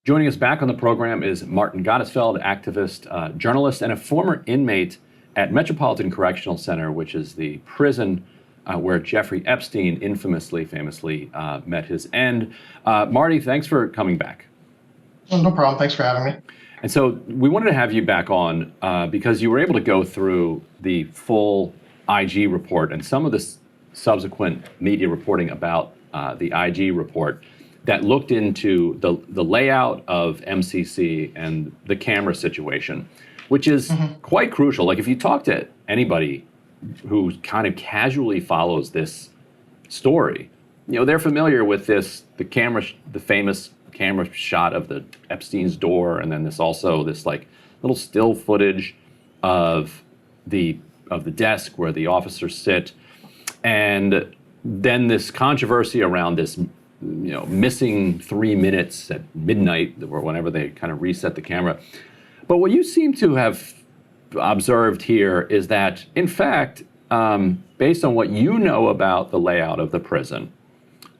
Joining us back on the program is Martin Gottesfeld, activist, journalist, and a former inmate at Metropolitan Correctional Center, which is the prison where Jeffrey Epstein famously met his end. Marty, thanks for coming back. Oh, no problem. Thanks for having me. And so we wanted to have you back on because you were able to go through the full IG report and some of the subsequent media reporting about the IG report that looked into the layout of MCC and the camera situation, which is quite crucial. Like if you talk to anybody who kind of casually follows this story, they're familiar with the famous camera shot of the Epstein's door, and then this like little still footage of the desk where the officers sit, and then this controversy around this missing 3 minutes at midnight or whenever they kind of reset the camera. But what you seem to have observed here is that, in fact, based on what you know about the layout of the prison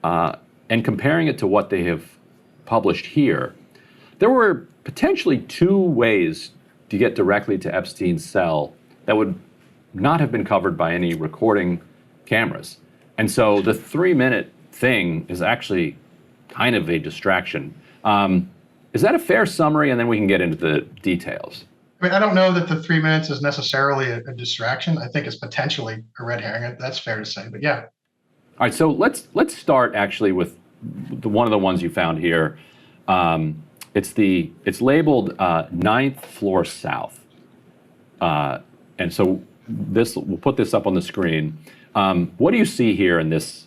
and comparing it to what they have published here, there were potentially two ways to get directly to Epstein's cell that would not have been covered by any recording cameras. And so the 3-minute thing is actually kind of a distraction. Is that a fair summary? And then we can get into the details. I mean, I don't know that the 3 minutes is necessarily a distraction. I think it's potentially a red herring. That's fair to say, but yeah. All right, so let's start actually with one of the ones you found here. It's labeled 9th floor south. And so we'll put this up on the screen. What do you see here in this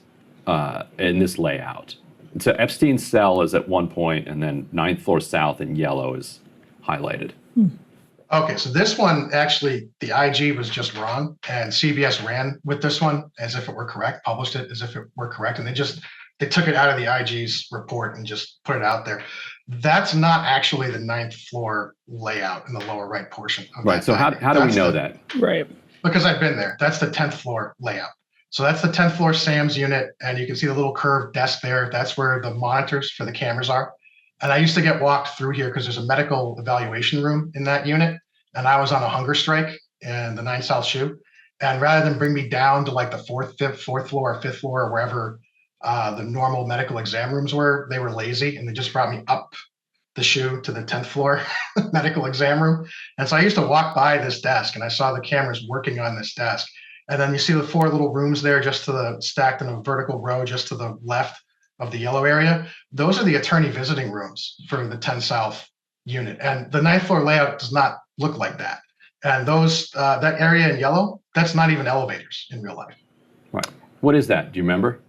layout? So Epstein's cell is at one point, and then 9th floor south in yellow is highlighted. Okay, so this one, actually, the IG was just wrong, and CBS ran with this one as if it were correct, published it as if it were correct, and they took it out of the IG's report and just put it out there. That's not actually the 9th floor layout in the lower right portion of right, so how do we know that? Right. Because I've been there. That's the 10th floor layout. So that's the 10th floor SAMS unit, and you can see the little curved desk there. That's where the monitors for the cameras are. And I used to get walked through here because there's a medical evaluation room in that unit, and I was on a hunger strike in the 9 South SHU. And rather than bring me down to like the fourth floor or 5th floor or wherever the normal medical exam rooms were, they were lazy, and they just brought me up the SHU to the 10th floor medical exam room. And so I used to walk by this desk, and I saw the cameras working on this desk. And then you see the 4 little rooms there stacked in a vertical row just to the left of the yellow area. Those are the attorney visiting rooms for the 10 South unit. And the 9th floor layout does not look like that. And that area in yellow, that's not even elevators in real life. Right. What is that? Do you remember?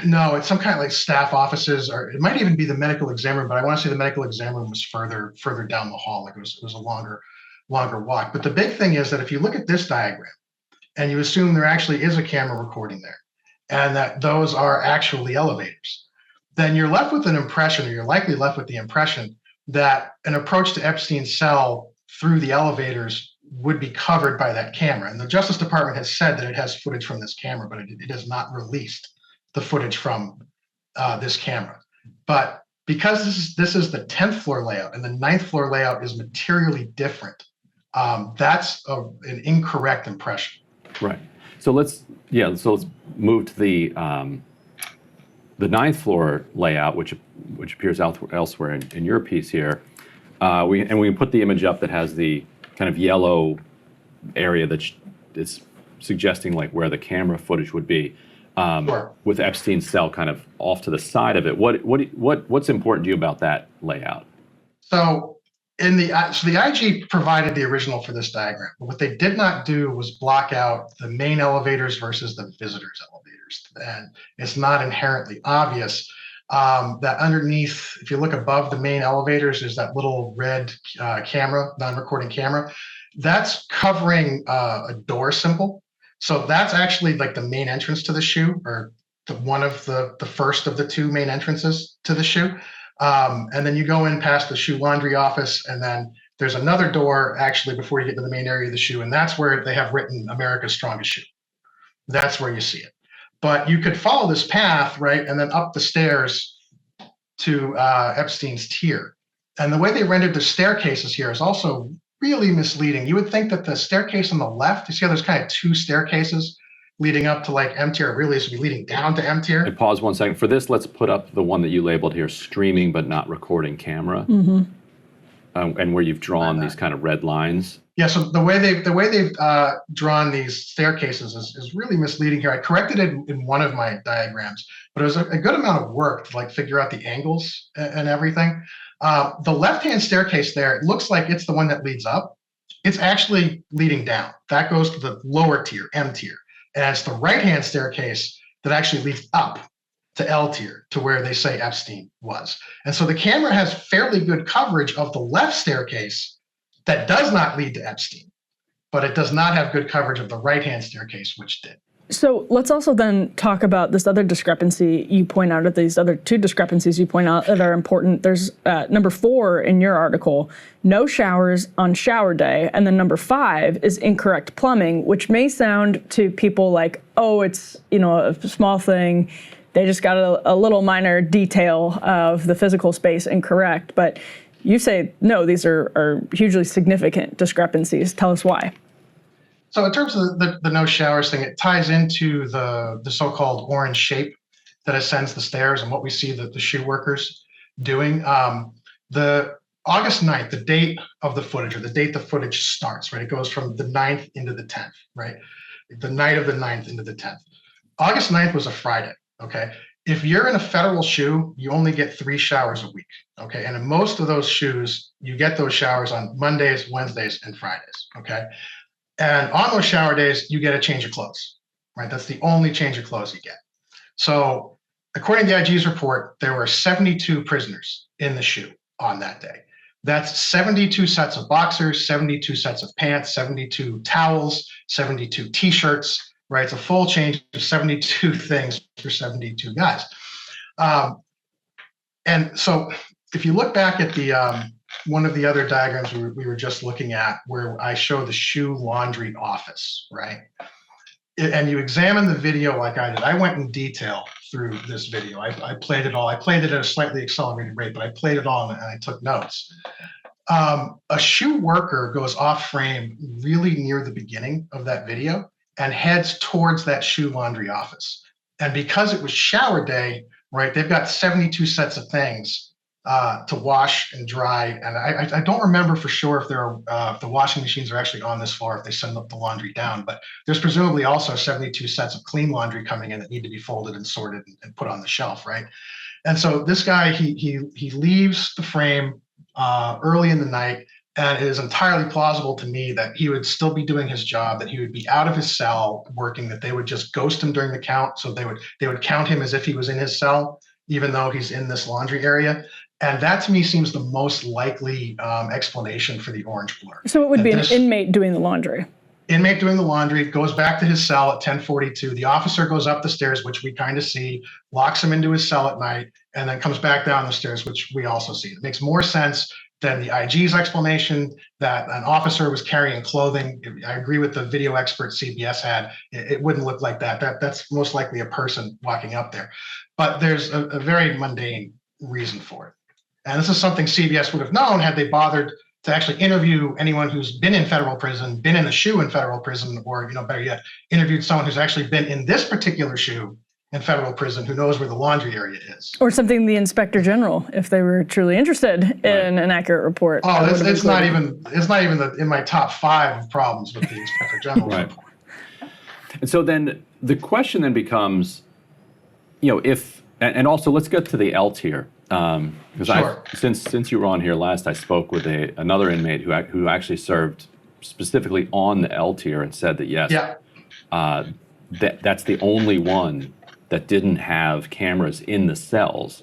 No, it's some kind of like staff offices, or it might even be the medical exam room, but I want to say the medical exam room was further down the hall. Like it was a longer walk. But the big thing is that if you look at this diagram, and you assume there actually is a camera recording there, and that those are actually elevators, then you're left with an impression, or you're likely left with the impression that an approach to Epstein's cell through the elevators would be covered by that camera. And the Justice Department has said that it has footage from this camera, but it has not released the footage from this camera. But because this is the 10th floor layout, and the 9th floor layout is materially different, that's an incorrect impression. Right. So let's move to the 9th floor layout, which appears elsewhere in your piece here. We can put the image up that has the kind of yellow area that is suggesting like where the camera footage would be, Sure. with Epstein's cell kind of off to the side of it. What's important to you about that layout? So the IG provided the original for this diagram, but what they did not do was block out the main elevators versus the visitors elevators. And it's not inherently obvious that underneath, if you look above the main elevators, there's that little red camera, non-recording camera. That's covering a door symbol. So that's actually like the main entrance to the SHU, or one of the first of the 2 main entrances to the SHU. And then you go in past the SHU laundry office, and then there's another door actually before you get to the main area of the SHU, and that's where they have written America's Strongest SHU. That's where you see it. But you could follow this path, right, and then up the stairs to Epstein's tier. And the way they rendered the staircases here is also really misleading. You would think that the staircase on the left, you see how there's kind of two staircases leading up to like M tier, really should be leading down to M tier. Hey, pause 1 second. For this, let's put up the one that you labeled here, streaming but not recording camera. And where you've drawn these kind of red lines. Yeah, so the way they've drawn these staircases is really misleading here. I corrected it in one of my diagrams, but it was a good amount of work to like figure out the angles and everything. The left-hand staircase there, it looks like it's the one that leads up. It's actually leading down. That goes to the lower tier, M tier. And it's the right-hand staircase that actually leads up to L tier, to where they say Epstein was. And so the camera has fairly good coverage of the left staircase that does not lead to Epstein, but it does not have good coverage of the right-hand staircase, which did. So let's also then talk about this other discrepancy you point out, these other two discrepancies you point out that are important. There's number 4 in your article, no showers on shower day. And then number 5 is incorrect plumbing, which may sound to people like, oh, it's, a small thing. They just got a little minor detail of the physical space incorrect. But you say, no, these are hugely significant discrepancies. Tell us why. So in terms of the no showers thing, it ties into the so-called orange shape that ascends the stairs and what we see the shoe workers doing. The August 9th, the date of the footage, or the date the footage starts, right? It goes from the 9th into the 10th, right? The night of the 9th into the 10th. August 9th was a Friday, okay? If you're in a federal shoe, you only get 3 showers a week, okay? And in most of those shoes, you get those showers on Mondays, Wednesdays, and Fridays, okay? And on those shower days, you get a change of clothes, right? That's the only change of clothes you get. So according to the IG's report, there were 72 prisoners in the shoe on that day. That's 72 sets of boxers, 72 sets of pants, 72 towels, 72 t-shirts, right? It's a full change of 72 things for 72 guys. And so if you look back at the one of the other diagrams we were just looking at, where I show the shoe laundry office, right? And you examine the video like I did. I went in detail through this video. I played it all. I played it at a slightly accelerated rate, but I played it all and I took notes. A shoe worker goes off frame really near the beginning of that video and heads towards that shoe laundry office. And because it was shower day, right, they've got 72 sets of things to wash and dry. And I don't remember for sure if if the washing machines are actually on this floor, if they send up the laundry down, but there's presumably also 72 sets of clean laundry coming in that need to be folded and sorted and put on the shelf, right? And so this guy, he leaves the frame early in the night, and it is entirely plausible to me that he would still be doing his job, that he would be out of his cell working, that they would just ghost him during the count. So they would count him as if he was in his cell, even though he's in this laundry area. And that to me seems the most likely explanation for the orange blur. So it would be an inmate doing the laundry. Inmate doing the laundry, goes back to his cell at 10:42. The officer goes up the stairs, which we kind of see, locks him into his cell at night, and then comes back down the stairs, which we also see. It makes more sense than the IG's explanation that an officer was carrying clothing. I agree with the video expert CBS had. It wouldn't look like that. That's most likely a person walking up there. But there's a very mundane reason for it. And this is something CBS would have known had they bothered to actually interview anyone who's been in federal prison, been in a shoe in federal prison, or better yet, interviewed someone who's actually been in this particular shoe in federal prison, who knows where the laundry area is. Or something the inspector general, if they were truly interested in an accurate report. Oh, it's not even in my top 5 of problems with the inspector general's report. And so then the question then becomes, if, and also let's get to the L tier. Because sure. Since you were on here last, I spoke with another inmate who actually served specifically on the L tier and said that yes, that's the only one that didn't have cameras in the cells.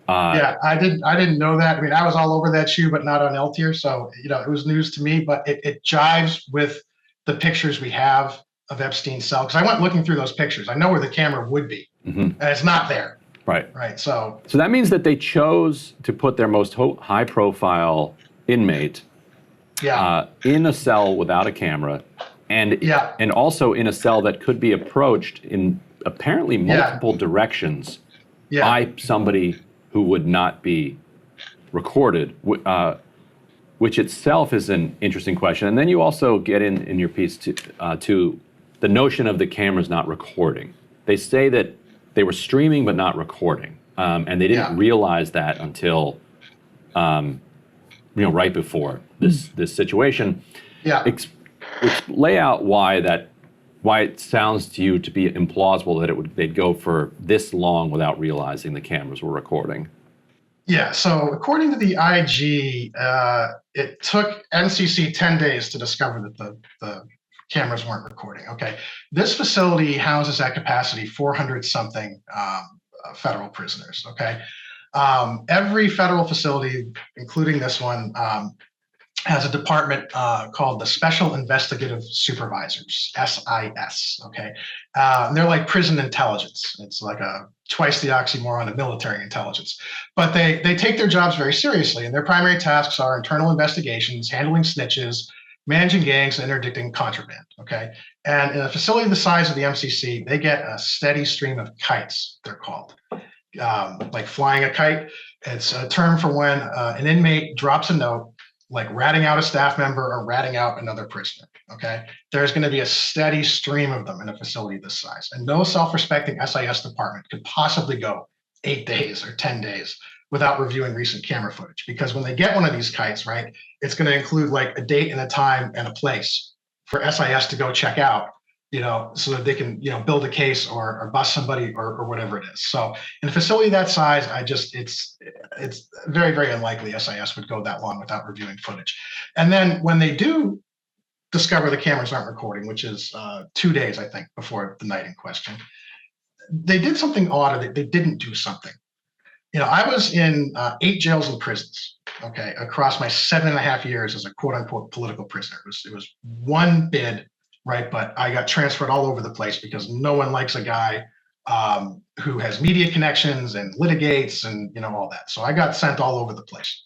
Yeah, I didn't know that. I mean, I was all over that shoe, but not on L tier, so it was news to me. But it jives with the pictures we have of Epstein's cell, because I went looking through those pictures. I know where the camera would be, and it's not there. Right. So that means that they chose to put their most high-profile inmate in a cell without a camera, and also in a cell that could be approached in apparently multiple directions by somebody who would not be recorded, which itself is an interesting question. And then you also get in your piece to the notion of the cameras not recording. They say that they were streaming but not recording, and they didn't realize that until right before this situation. Yeah. Lay out why it sounds to you to be implausible that they'd go for this long without realizing the cameras were recording. Yeah, so according to the IG, it took NCC 10 days to discover that the cameras weren't recording. Okay, this facility houses at capacity 400 something federal prisoners. Okay, every federal facility, including this one, has a department called the Special Investigative Supervisors, SIS. Okay, and they're like prison intelligence. It's like twice the oxymoron of military intelligence, but they take their jobs very seriously, and their primary tasks are internal investigations, handling snitches, managing gangs, and interdicting contraband. Okay, and in a facility the size of the MCC, they get a steady stream of kites. They're called like flying a kite. It's a term for when an inmate drops a note, like ratting out a staff member or ratting out another prisoner. Okay, there's going to be a steady stream of them in a facility this size, and no self-respecting SIS department could possibly go 8 days or 10 days without reviewing recent camera footage, because when they get one of these kites, right, it's going to include like a date and a time and a place for SIS to go check out, so that they can, build a case or bust somebody or whatever it is. So in a facility that size, it's very, very unlikely SIS would go that long without reviewing footage. And then when they do discover the cameras aren't recording, which is 2 days, I think, before the night in question, they did something odd, or they didn't do something. I was in 8 jails and prisons, okay, across my 7.5 years as a quote unquote political prisoner. It was one bid, right? But I got transferred all over the place because no one likes a guy who has media connections and litigates and all that. So I got sent all over the place.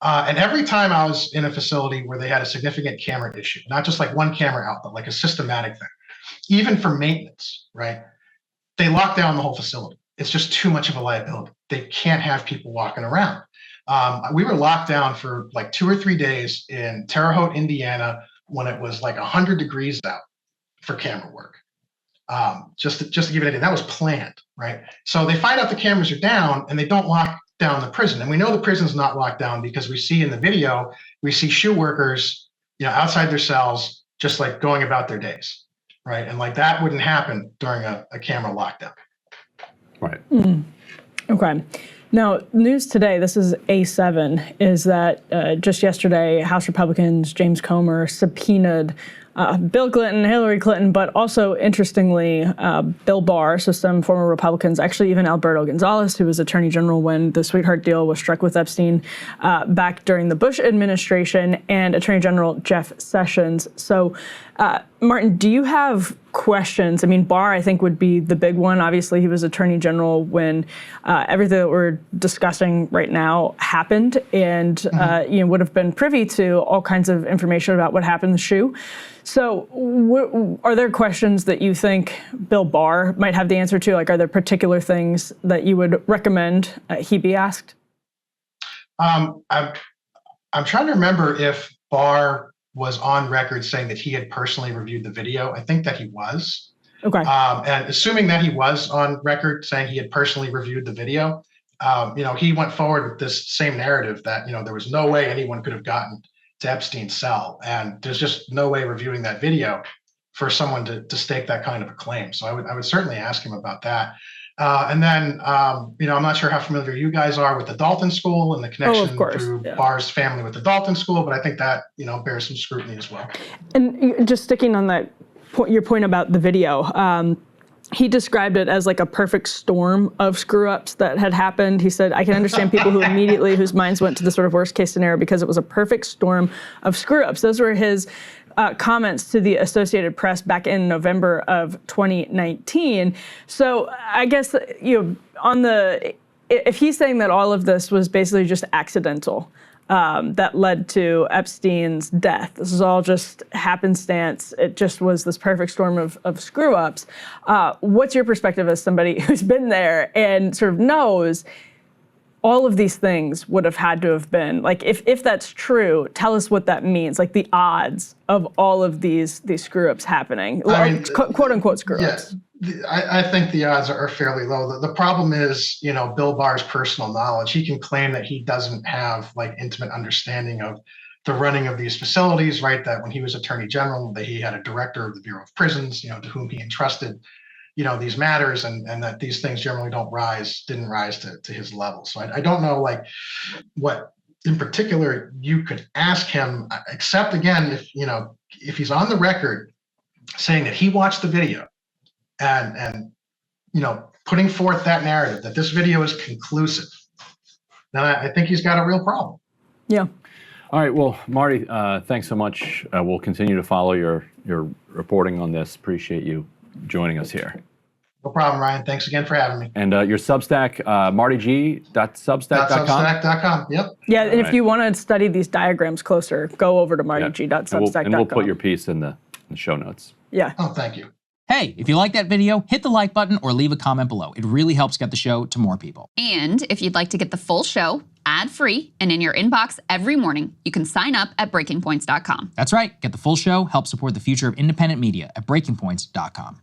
And every time I was in a facility where they had a significant camera issue, not just like one camera out, but like a systematic thing, even for maintenance, right? They lock down the whole facility. It's just too much of a liability. They can't have people walking around. We were locked down for like 2 or 3 days in Terre Haute, Indiana, when it was like 100 degrees out for camera work. Just to give you an idea, that was planned, right? So they find out the cameras are down and they don't lock down the prison. And we know the prison's not locked down because we see in the video, we see shoe workers, outside their cells, just like going about their days, right? And like that wouldn't happen during a camera lockdown. Right. Okay. Now, news today, this is A7, is that just yesterday, House Republicans, James Comer, subpoenaed Bill Clinton, Hillary Clinton, but also, interestingly, Bill Barr, so some former Republicans, actually even Alberto Gonzales, who was Attorney General when the sweetheart deal was struck with Epstein back during the Bush administration, and Attorney General Jeff Sessions. So, Martin, do you have questions? I mean, Barr, I think, would be the big one. Obviously, he was Attorney General when everything that we're discussing right now happened, and would have been privy to all kinds of information about what happened in the shoe. So are there questions that you think Bill Barr might have the answer to? Like, are there particular things that you would recommend he be asked? I'm trying to remember if Barr was on record saying that he had personally reviewed the video. I think that he was. Okay. And assuming that he was on record saying he had personally reviewed the video, he went forward with this same narrative that, there was no way anyone could have gotten to Epstein's cell. And there's just no way reviewing that video for someone to stake that kind of a claim. So I would certainly ask him about that. And then, I'm not sure how familiar you guys are with the Dalton School and the connection through Barr's family with the Dalton School, but I think that, bears some scrutiny as well. And just sticking on that point, your point about the video, he described it as like a perfect storm of screw-ups that had happened. He said, I can understand people whose minds went to the sort of worst case scenario because it was a perfect storm of screw-ups. Those were his comments to the Associated Press back in November of 2019. So I guess, if he's saying that all of this was basically just accidental, that led to Epstein's death. This is all just happenstance. It just was this perfect storm of screw-ups. What's your perspective as somebody who's been there and sort of knows all of these things would have had to have been, like, if that's true, tell us what that means, like the odds of all of these screw-ups happening, quote-unquote screw-ups. I think the odds are fairly low. The problem is, Bill Barr's personal knowledge. He can claim that he doesn't have like intimate understanding of the running of these facilities, right? That when he was Attorney General, that he had a director of the Bureau of Prisons, to whom he entrusted, these matters, and that these things generally didn't rise to his level. So I don't know like what in particular you could ask him, except again, if he's on the record saying that he watched the video and putting forth that narrative that this video is conclusive, then I think he's got a real problem. Yeah. All right. Well, Marty, thanks so much. We'll continue to follow your reporting on this. Appreciate you joining us here. No problem, Ryan. Thanks again for having me. And your Substack, martyg.substack.com? Substack.com, yep. Yeah, and if you want to study these diagrams closer, go over to martyg.substack.com. And we'll put your piece in the show notes. Yeah. Oh, thank you. Hey, if you like that video, hit the like button or leave a comment below. It really helps get the show to more people. And if you'd like to get the full show ad-free and in your inbox every morning, you can sign up at breakingpoints.com. That's right. Get the full show, help support the future of independent media at breakingpoints.com.